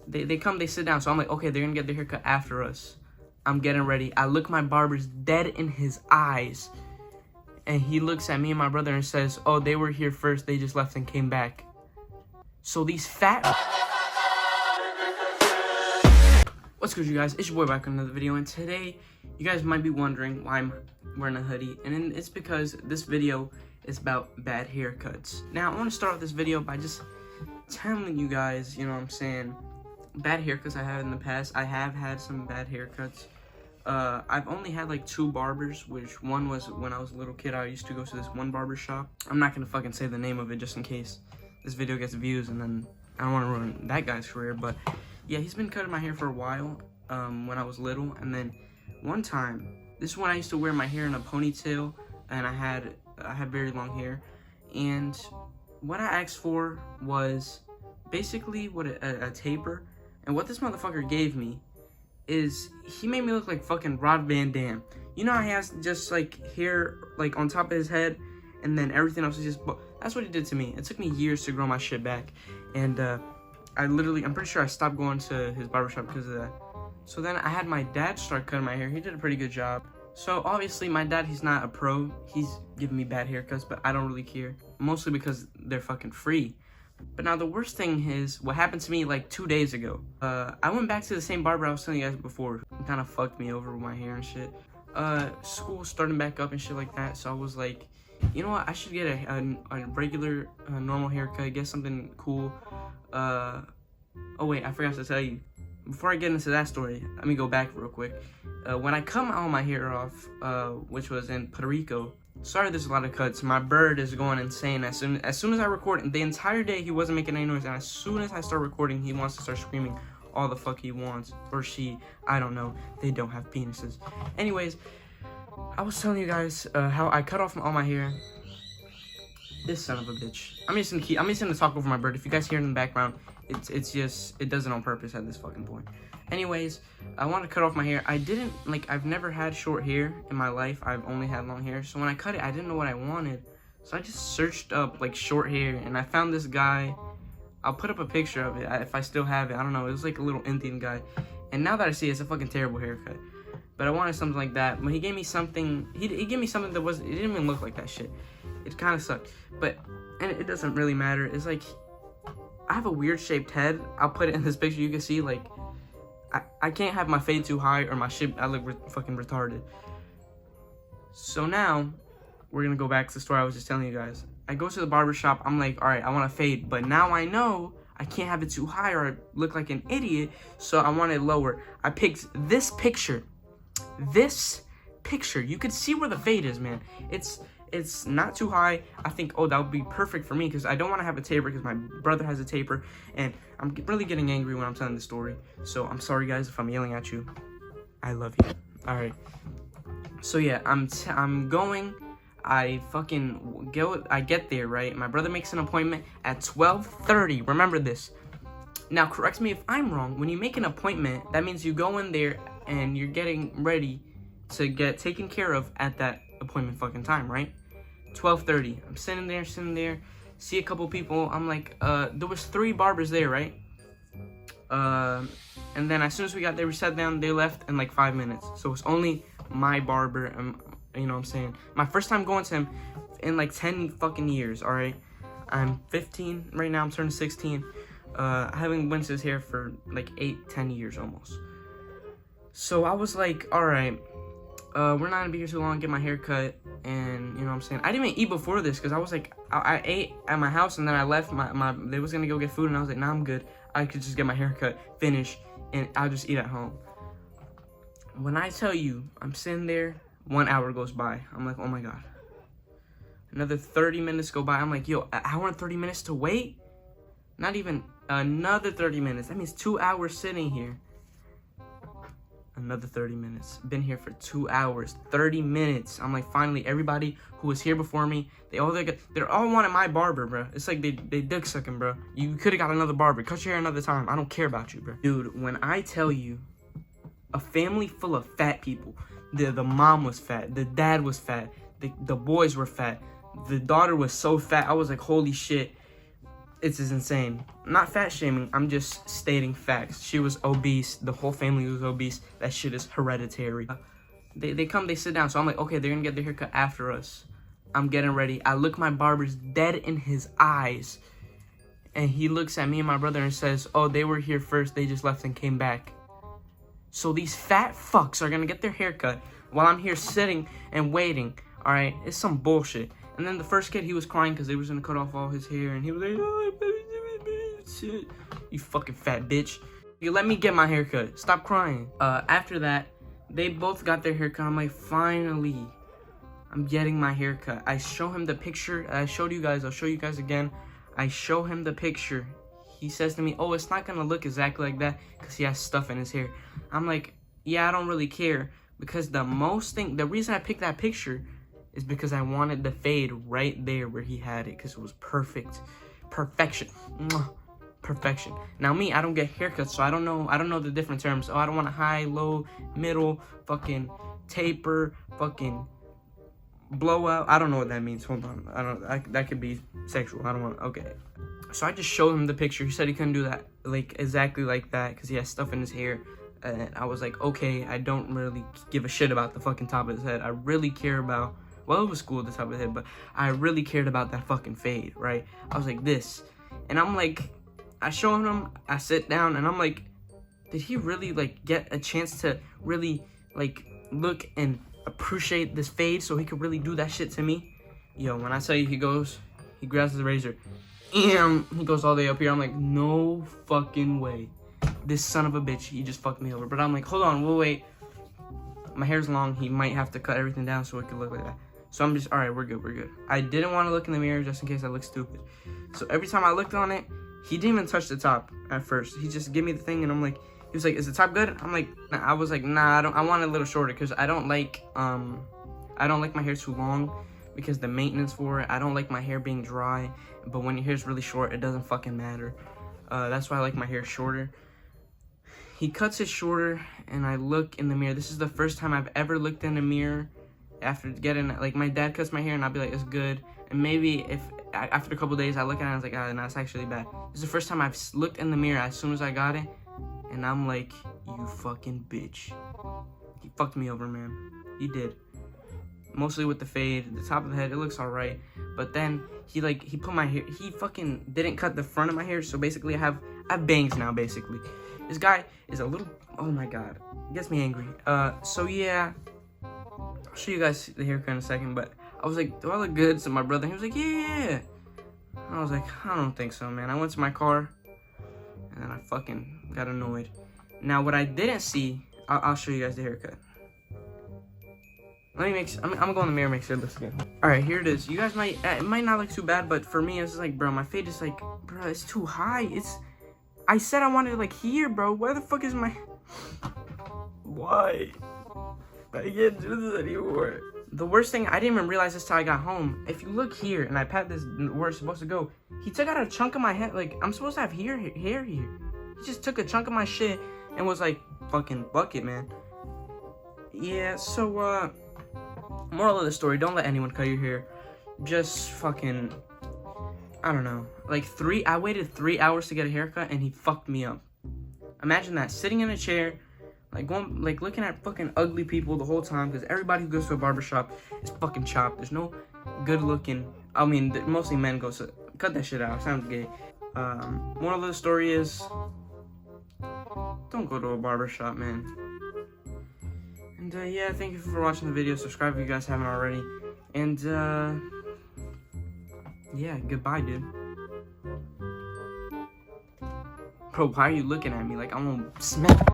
They come, they sit down. So I'm like, okay, they're gonna get their haircut after us. I'm getting ready. I look my barber's dead in his eyes. And he looks at me and my brother and says, oh, they were here first. They just left and came back. So these fat... What's good, you guys? It's your boy back with another video. And today, you guys might be wondering why I'm wearing a hoodie. And it's because this video is about bad haircuts. Now, I want to start off this video by just telling you guys, you know what I'm saying, bad haircuts I had in the past. I have had some bad haircuts. I've only had like 2 barbers, which one was when I was a little kid. I used to go to this one barber shop. I'm not gonna fucking say the name of it just in case this video gets views, and then I don't want to ruin that guy's career. But yeah, he's been cutting my hair for a while, when I was little. And then one time, this is when I used to wear my hair in a ponytail, and I had very long hair. And what I asked for was basically what a taper. And what this motherfucker gave me is he made me look like fucking Rod Van Dam. You know how he has just like hair like on top of his head, and then everything else is just... That's what he did to me. It took me years to grow my shit back. And I'm pretty sure I stopped going to his barbershop because of that. So then I had my dad start cutting my hair. He did a pretty good job. So obviously my dad, he's not a pro. He's giving me bad haircuts, but I don't really care. Mostly because they're fucking free. But now the worst thing is what happened to me like 2 days ago. I went back to the same barber I was telling you guys before. It kind of fucked me over with my hair and shit. School starting back up and shit like that. So I was like, you know what? I should get a regular, normal haircut. Get something cool. Oh wait, I forgot to tell you. Before I get into that story, let me go back real quick. When I cut all my hair off, which was in Puerto Rico. Sorry, there's a lot of cuts. My bird is going insane. As soon as I record, and the entire day he wasn't making any noise, and as soon as I start recording, he wants to start screaming all the fuck he wants, or she. I don't know. They don't have penises. Anyways, I was telling you guys how I cut off all my hair. This son of a bitch. I'm just gonna talk over my bird. If you guys hear it in the background, it does it on purpose at this fucking point. Anyways, I want to cut off my hair. I've never had short hair in my life. I've only had long hair. So when I cut it, I didn't know what I wanted. So I just searched up like short hair, and I found this guy. I'll put up a picture of it if I still have it. I don't know. It was like a little Indian guy. And now that I see it, it's a fucking terrible haircut. But I wanted something like that. When he gave me something, he gave me something that it didn't even look like that shit. It kind of sucked. And it doesn't really matter. It's like, I have a weird shaped head. I'll put it in this picture. You can see like, I can't have my fade too high or my shit, I look fucking retarded. So now, we're gonna go back to the story I was just telling you guys. I go to the barber shop, I'm like, alright, I want a fade. But now I know I can't have it too high or I look like an idiot, so I want it lower. I picked this picture. This picture. You can see where the fade is, man. It's not too high. I think, oh, that would be perfect for me because I don't want to have a taper because my brother has a taper. And I'm really getting angry when I'm telling the story. So I'm sorry, guys, if I'm yelling at you. I love you. All right. So, yeah, I'm going. I fucking go. I get there, right? My brother makes an appointment at 12:30. Remember this. Now, correct me if I'm wrong. When you make an appointment, that means you go in there and you're getting ready to get taken care of at that appointment fucking time, right? 12:30. I'm sitting there, see a couple people. I'm like, there was 3 barbers there, right? And then as soon as we got there, we sat down, they left in like 5 minutes. So it's only my barber, you know what I'm saying? My first time going to him in like 10 fucking years, all right? I'm 15 right now, I'm turning 16. I haven't went to his hair for like 8-10 years almost. So I was like, all right, we're not gonna be here too long, get my hair cut, and you know what I'm saying? I didn't even eat before this, because I was like, I ate at my house, and then I left, they was gonna go get food, and I was like, nah, I'm good. I could just get my hair cut, finish, and I'll just eat at home. When I tell you, I'm sitting there, 1 hour goes by. I'm like, oh my God. Another 30 minutes go by. I'm like, yo, an hour and 30 minutes to wait? Not even another 30 minutes. That means 2 hours sitting here. Another 30 minutes. Been here for 2 hours, 30 minutes. I'm like, finally, everybody who was here before me, they're all wanted my barber, bro. It's like they dick sucking, bro. You could have got another barber. Cut your hair another time. I don't care about you, bro. Dude, when I tell you, a family full of fat people. The mom was fat. The dad was fat. The boys were fat. The daughter was so fat. I was like, holy shit. it's insane. I'm not fat shaming, I'm just stating facts. She was obese, the whole family was obese. That shit is hereditary. They come, they sit down, so I'm like, okay, they're gonna get their haircut after us. I'm getting ready. I look my barber's dead in his eyes, and he looks at me and my brother and says, oh, they were here first, they just left and came back. So these fat fucks are gonna get their haircut while I'm here sitting and waiting. All right, it's some bullshit. And then the first kid, he was crying because they was gonna cut off all his hair, and he was like, oh, shit. You fucking fat bitch. You let me get my haircut. Stop crying. After that, they both got their haircut. I'm like, finally, I'm getting my haircut. I show him the picture I showed you guys. I'll show you guys again. I show him the picture. He says to me, oh, it's not gonna look exactly like that because he has stuff in his hair. I'm like, yeah, I don't really care, because the reason I picked that picture is because I wanted the fade right there where he had it, because it was perfect. Perfection. Mwah. Perfection. Now me, I don't get haircuts, so I don't know the different terms. Oh, I don't want a high, low, middle, fucking taper, fucking blowout. I don't know what that means. Hold on. That could be sexual. I don't want. Okay. So I just showed him the picture. He said he couldn't do that, like exactly like that, because he has stuff in his hair. And I was like, okay, I don't really give a shit about the fucking top of his head. I really care about, well, it was cool at the top of the head, but I really cared about that fucking fade, right? I was like, this. And I'm like, I show him, I sit down, and I'm like, did he really, like, get a chance to really, like, look and appreciate this fade so he could really do that shit to me? Yo, when I tell you, he grabs the razor, and he goes all the way up here. I'm like, no fucking way. This son of a bitch, he just fucked me over. But I'm like, hold on, we'll wait. My hair's long. He might have to cut everything down so it could look like that. So I'm just, all right, we're good. I didn't want to look in the mirror just in case I look stupid. So every time I looked on it, he didn't even touch the top at first. He just gave me the thing, and I'm like, he was like, is the top good? I'm like, nah. I was like, nah, I want it a little shorter, because I don't like my hair too long, because the maintenance for it. I don't like my hair being dry, but when your hair's really short, it doesn't fucking matter. That's why I like my hair shorter. He cuts it shorter, and I look in the mirror. This is the first time I've ever looked in the mirror after getting, like, my dad cuts my hair, and I'll be like, it's good. And maybe if after a couple days I look at it and I was like, ah, no, it's actually bad. This is the first time I've looked in the mirror as soon as I got it, and I'm like, you fucking bitch. He fucked me over, man. He did. Mostly with the fade, the top of the head, it looks alright. But then he put my hair, he fucking didn't cut the front of my hair, so basically I have bangs now, basically. This guy is a little, oh my god, it gets me angry. So yeah, I'll show you guys the haircut in a second, but I was like, do I look good? So my brother, he was like, yeah. I was like, I don't think so, man. I went to my car, and then I fucking got annoyed. Now, what I didn't see, I'll show you guys the haircut. Let me I'm gonna go in the mirror and make sure it looks good. All right, here it is. You guys it might not look too bad, but for me, it's like, bro, my fade is like, bro, it's too high. I said I wanted it like here, bro. Where the fuck is my... Why? I can't do this anymore. The worst thing, I didn't even realize this till I got home. If you look here, and I pat this where it's supposed to go, he took out a chunk of my head. Like, I'm supposed to have hair here. He just took a chunk of my shit and was like, fucking bucket, man. Yeah, so, moral of the story, don't let anyone cut your hair. Just fucking, I don't know. Like, I waited 3 hours to get a haircut, and he fucked me up. Imagine that, sitting in a chair, looking at fucking ugly people the whole time, because everybody who goes to a barbershop is fucking chopped. There's no good looking, I mean, mostly men go, so cut that shit out, sounds gay. Moral of the story is, don't go to a barbershop, man. And yeah, thank you for watching the video. Subscribe if you guys haven't already. And yeah, goodbye, dude. Bro, why are you looking at me like I'm gonna smack